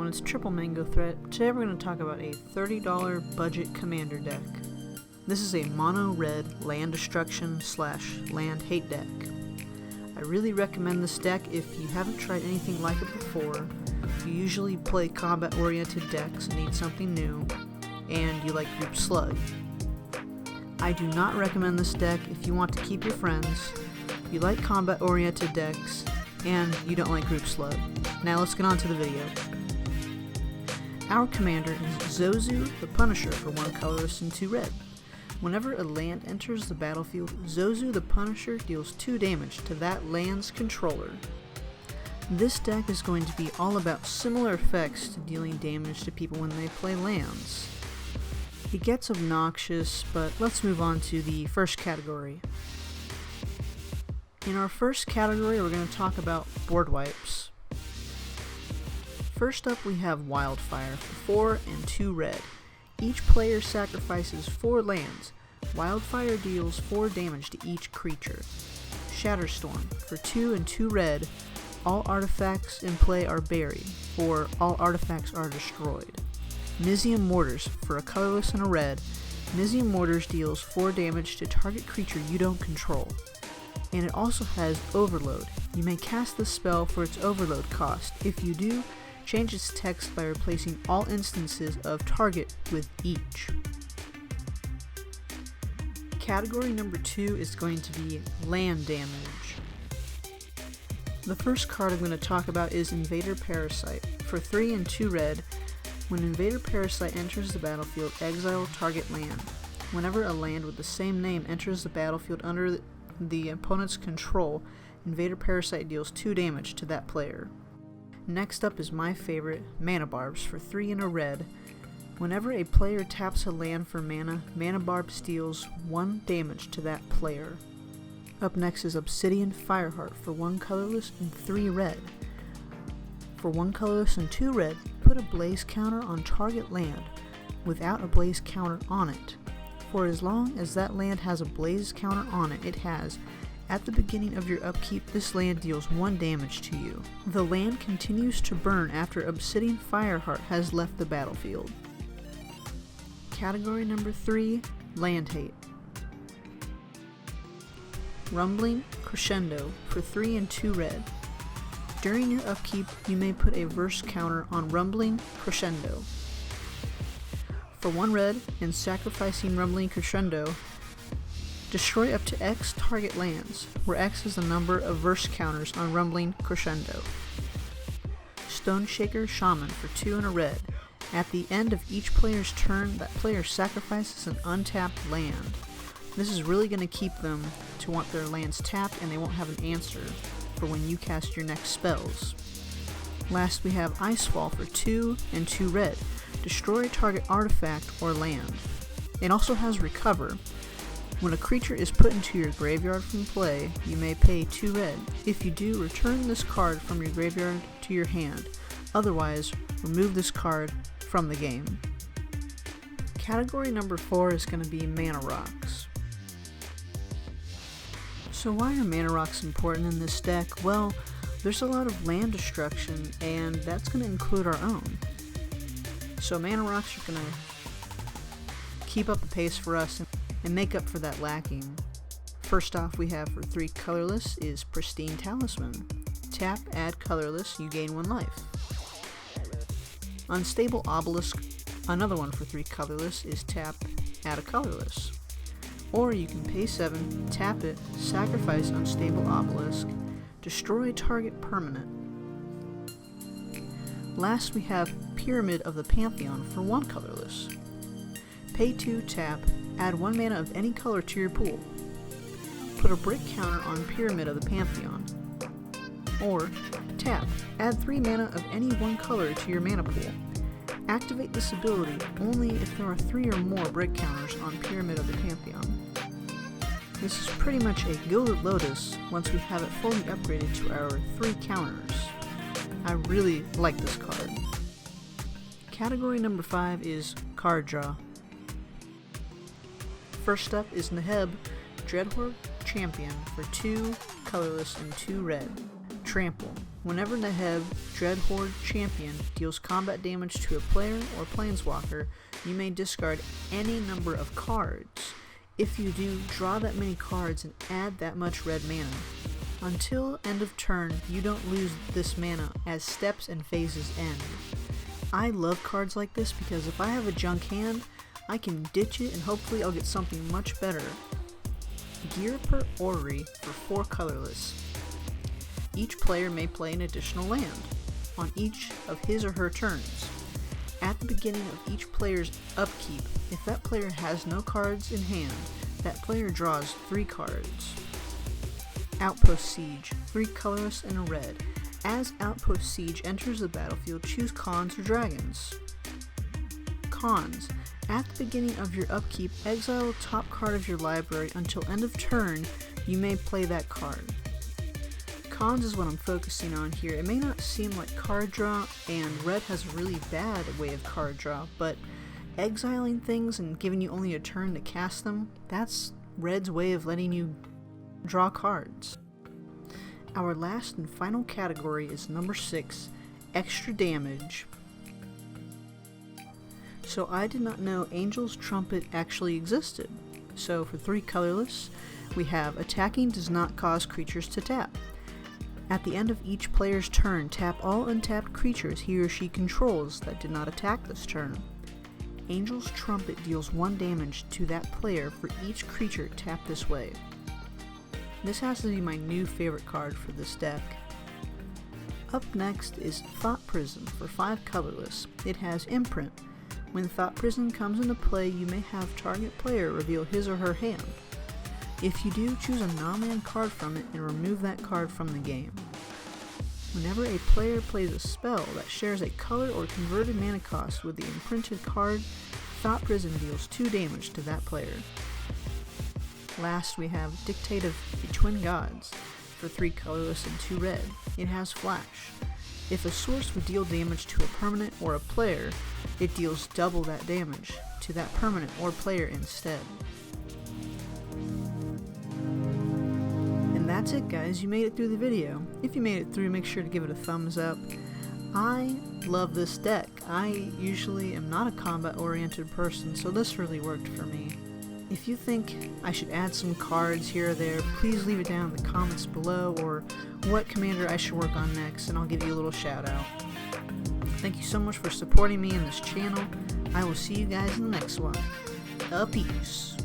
everyone, it's triplemangothreat. Today we're going to talk about a $30 budget commander deck. This is a mono red land destruction / land hate deck. I really recommend this deck if you haven't tried anything like it before, you usually play combat oriented decks and need something new, and you like Group Slug. I do not recommend this deck if you want to keep your friends, you like combat oriented decks, and you don't like Group Slug. Now let's get on to the video. Our commander is Zozu the Punisher for 1 colorless and 2 red. Whenever a land enters the battlefield, Zozu the Punisher deals 2 damage to that land's controller. This deck is going to be all about similar effects to dealing damage to people when they play lands. It gets obnoxious, but let's move on to the first category. In our first category, we're going to talk about board wipes. First up, we have Wildfire for 4 and 2 red. Each player sacrifices 4 lands. Wildfire deals 4 damage to each creature. Shatterstorm for 2 and 2 red. All artifacts in play are buried, or all artifacts are destroyed. Mizium Mortars for a colorless and a red. Mizium Mortars deals 4 damage to target creature you don't control. And it also has Overload. You may cast this spell for its overload cost. If you do, change its text by replacing all instances of target with each. Category number 2 is going to be land damage. The first card I'm going to talk about is Invader Parasite. For 3 and 2 red, when Invader Parasite enters the battlefield, exile target land. Whenever a land with the same name enters the battlefield under the opponent's control, Invader Parasite deals 2 damage to that player. Next up is my favorite, Mana Barbs for 3 and a red. Whenever a player taps a land for mana, Mana Barbs deals 1 damage to that player. Up next is Obsidian Fireheart for 1 colorless and 3 red. For 1 colorless and 2 red, put a blaze counter on target land without a blaze counter on it. For as long as that land has a blaze counter on it, it has. At the beginning of your upkeep, this land deals 1 damage to you. The land continues to burn after Obsidian Fireheart has left the battlefield. Category number 3, Land Hate. Rumbling Crescendo for 3 and 2 red. During your upkeep, you may put a verse counter on Rumbling Crescendo. For 1 red and sacrificing Rumbling Crescendo, destroy up to X target lands, where X is the number of verse counters on Rumbling Crescendo. Stone Shaker Shaman for 2 and a red. At the end of each player's turn, that player sacrifices an untapped land. This is really going to keep them to want their lands tapped, and they won't have an answer for when you cast your next spells. Last we have Icefall for 2 and 2 red. Destroy target artifact or land. It also has Recover. When a creature is put into your graveyard from play, you may pay 2 red. If you do, return this card from your graveyard to your hand. Otherwise, remove this card from the game. Category number 4 is going to be Mana Rocks. So why are Mana Rocks important in this deck? Well, there's a lot of land destruction, and that's going to include our own. So Mana Rocks are going to keep up the pace for us and make up for that lacking. First off, we have for 3 colorless is Pristine Talisman. Tap, add colorless, you gain 1 life. Unstable Obelisk, another one for 3 colorless, is tap, add a colorless. Or you can pay 7, tap it, sacrifice Unstable Obelisk, destroy target permanent. Last we have Pyramid of the Pantheon for 1 colorless. Pay 2, tap, add 1 mana of any color to your pool. Put a brick counter on Pyramid of the Pantheon. Or, tap, add 3 mana of any 1 color to your mana pool. Activate this ability only if there are 3 or more brick counters on Pyramid of the Pantheon. This is pretty much a Gilded Lotus once we have it fully upgraded to our 3 counters. I really like this card. Category number 5 is Card Draw. First up is Neheb, Dreadhorde Champion for 2 colorless and 2 red. Trample. Whenever Neheb, Dreadhorde Champion, deals combat damage to a player or planeswalker, you may discard any number of cards. If you do, draw that many cards and add that much red mana. Until end of turn, you don't lose this mana as steps and phases end. I love cards like this because if I have a junk hand, I can ditch it and hopefully I'll get something much better. Gear per Orrery for 4 colorless. Each player may play an additional land on each of his or her turns. At the beginning of each player's upkeep, if that player has no cards in hand, that player draws 3 cards. Outpost Siege, 3 colorless and a red. As Outpost Siege enters the battlefield, choose Khans or Dragons. Khans. At the beginning of your upkeep, exile the top card of your library until end of turn, you may play that card. Khans is what I'm focusing on here. It may not seem like card draw, and red has a really bad way of card draw, but exiling things and giving you only a turn to cast them, that's red's way of letting you draw cards. Our last and final category is number 6, extra damage. So I did not know Angel's Trumpet actually existed. So for 3 colorless, we have attacking does not cause creatures to tap. At the end of each player's turn, tap all untapped creatures he or she controls that did not attack this turn. Angel's Trumpet deals 1 damage to that player for each creature tapped this way. This has to be my new favorite card for this deck. Up next is Thought Prison for 5 colorless. It has Imprint. When Thought Prison comes into play, you may have target player reveal his or her hand. If you do, choose a non-land card from it and remove that card from the game. Whenever a player plays a spell that shares a color or converted mana cost with the imprinted card, Thought Prison deals 2 damage to that player. Last we have Dictate of the Twin Gods for 3 colorless and 2 red. It has Flash. If a source would deal damage to a permanent or a player, it deals double that damage to that permanent or player instead. And that's it, guys. You made it through the video. If you made it through, make sure to give it a thumbs up. I love this deck. I usually am not a combat oriented person, so this really worked for me. If you think I should add some cards here or there, please leave it down in the comments below, or what commander I should work on next, and I'll give you a little shout out. Thank you so much for supporting me in this channel. I will see you guys in the next one. Peace.